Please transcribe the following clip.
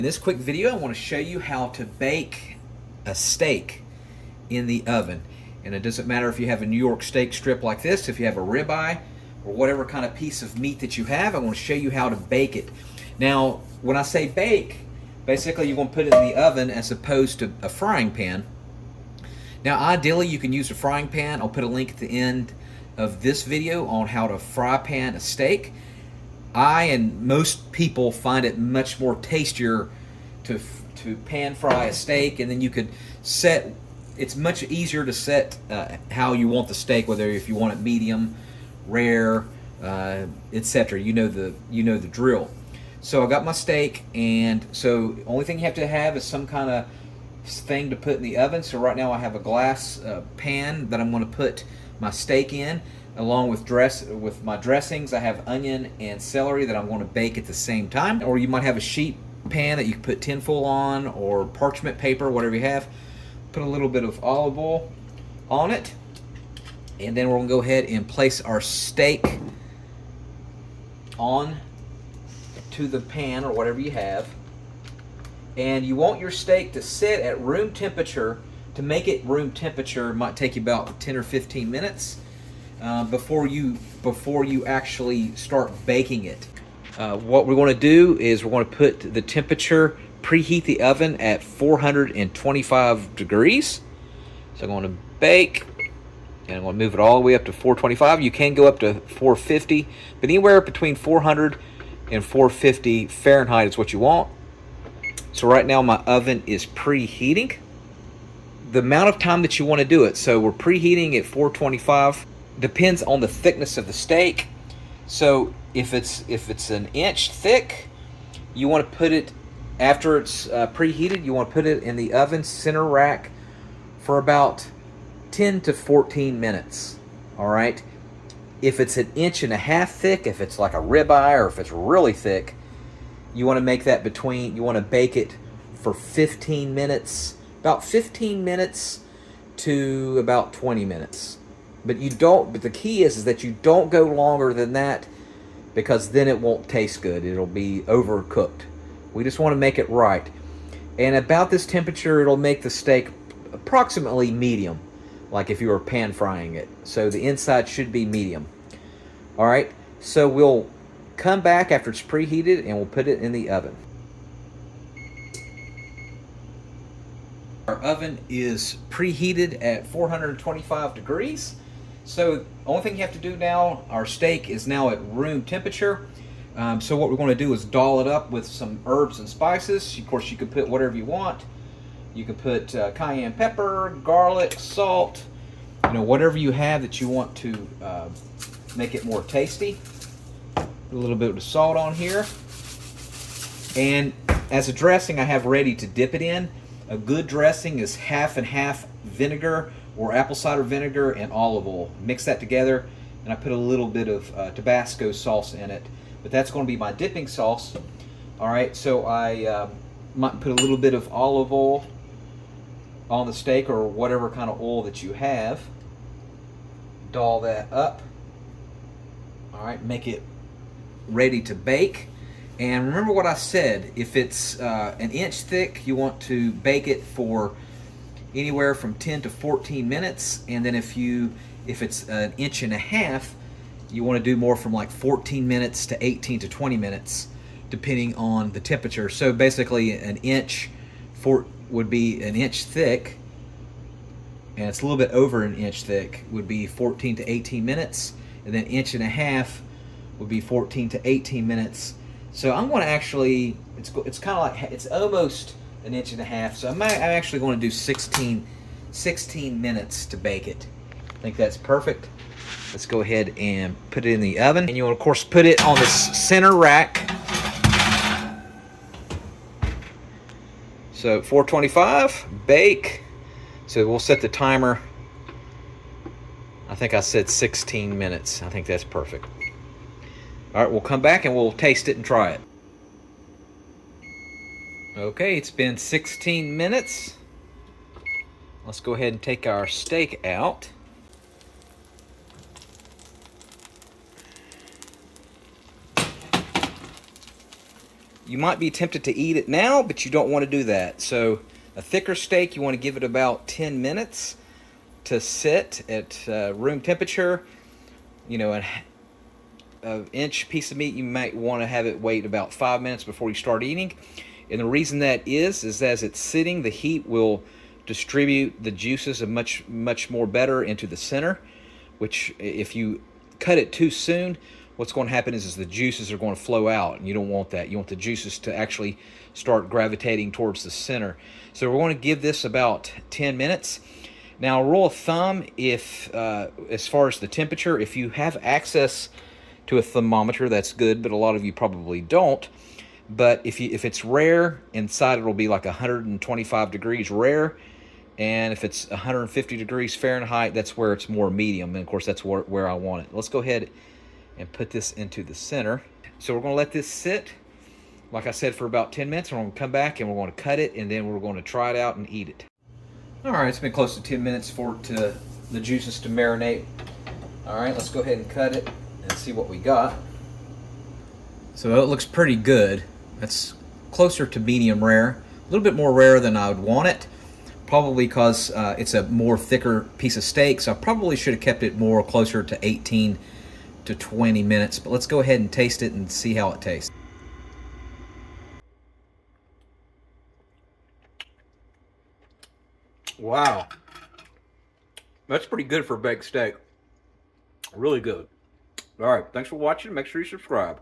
In this quick video, I want to show you how to bake a steak in the oven. And it doesn't matter if you have a New York steak strip like this, if you have a ribeye, or whatever kind of piece of meat that you have, I want to show you how to bake it. Now, when I say bake, basically you're going to put it in the oven as opposed to a frying pan. Now, ideally, you can use a frying pan. I'll put a link at the end of this video on how to fry pan a steak. I and most people find it much more tastier to pan fry a steak, and then you could set, it's much easier to set how you want the steak, whether if you want it medium, rare, etc. You know the drill. So I got my steak, and so the only thing you have to have is some kind of thing to put in the oven. So right now I have a glass pan that I'm going to put my steak in, along with my dressings. I have onion and celery that I'm going to bake at the same time. Or you might have a sheet pan that you can put tinfoil on, or parchment paper, whatever you have. Put a little bit of olive oil on it, and then we're going to go ahead and place our steak on to the pan or whatever you have. And you want your steak to sit at room temperature. To make it room temperature, it might take you about 10 or 15 minutes before you actually start baking it. What we're going to do is we're going to put the temperature, preheat the oven at 425 degrees. So I'm going to bake, and I'm going to move it all the way up to 425. You can go up to 450, but anywhere between 400 and 450 Fahrenheit is what you want. So right now my oven is preheating. The amount of time that you want to do it, so we're preheating at 425. Depends on the thickness of the steak. So if it's an inch thick, you want to put it, after it's preheated, you want to put it in the oven center rack for about 10 to 14 minutes. All right. If it's an inch and a half thick, if it's like a ribeye, or if it's really thick, you want to make that you want to bake it for 15 minutes, about 15 minutes to about 20 minutes. But the key is that you don't go longer than that, because then it won't taste good. It'll be overcooked. We just want to make it right. And about this temperature, it'll make the steak approximately medium, like if you were pan frying it. So the inside should be medium. All right, so we'll come back after it's preheated and we'll put it in the oven. Our oven is preheated at 425 degrees. So the only thing you have to do now, our steak is now at room temperature. So what we're going to do is doll it up with some herbs and spices. Of course, you can put whatever you want. You can put cayenne pepper, garlic, salt, whatever you have that you want to make it more tasty. Put a little bit of salt on here. And as a dressing, I have ready to dip it in. A good dressing is half and half vinegar or apple cider vinegar and olive oil. Mix that together, and I put a little bit of Tabasco sauce in it. But that's going to be my dipping sauce. All right, so I might put a little bit of olive oil on the steak, or whatever kind of oil that you have. Doll that up. All right, make it ready to bake. And remember what I said, if it's an inch thick, you want to bake it for anywhere from 10 to 14 minutes. And then if it's an inch and a half, you want to do more from like 14 minutes to 18 to 20 minutes, depending on the temperature. So basically an inch would be an inch thick, and it's a little bit over an inch thick, would be 14 to 18 minutes. And then inch and a half would be 14 to 18 minutes. So I'm going to actually, it's kind of like, it's almost an inch and a half. So I'm actually going to do 16 minutes to bake it. I think that's perfect. Let's go ahead and put it in the oven. And you will, of course, put it on the center rack. So 425, bake. So we'll set the timer. I think I said 16 minutes. I think that's perfect. All right, we'll come back and we'll taste it and try it. Okay, it's been 16 minutes. Let's go ahead and take our steak out. You might be tempted to eat it now, but you don't want to do that. So a thicker steak, you want to give it about 10 minutes to sit at room temperature. You know, an inch piece of meat, you might want to have it wait about 5 minutes before you start eating. And the reason that is as it's sitting, the heat will distribute the juices much more better into the center, which if you cut it too soon, what's going to happen is the juices are going to flow out, and you don't want that. You want the juices to actually start gravitating towards the center. So we're going to give this about 10 minutes. Now, a rule of thumb, if as far as the temperature, if you have access to a thermometer, that's good, but a lot of you probably don't. But if it's rare, inside it'll be like 125 degrees rare, and if it's 150 degrees Fahrenheit, that's where it's more medium, and of course that's where I want it. Let's go ahead and put this into the center. So we're going to let this sit, like I said, for about 10 minutes, and we're going to come back and we're going to cut it, and then we're going to try it out and eat it. All right, it's been close to 10 minutes for the juices to marinate. All right, let's go ahead and cut it and see what we got. So it looks pretty good. That's closer to medium rare, a little bit more rare than I would want it, probably because it's a more thicker piece of steak, so I probably should have kept it more closer to 18 to 20 minutes. But let's go ahead and taste it and see how it tastes. Wow, that's pretty good for a baked steak. Really good. All right, thanks for watching. Make sure you subscribe.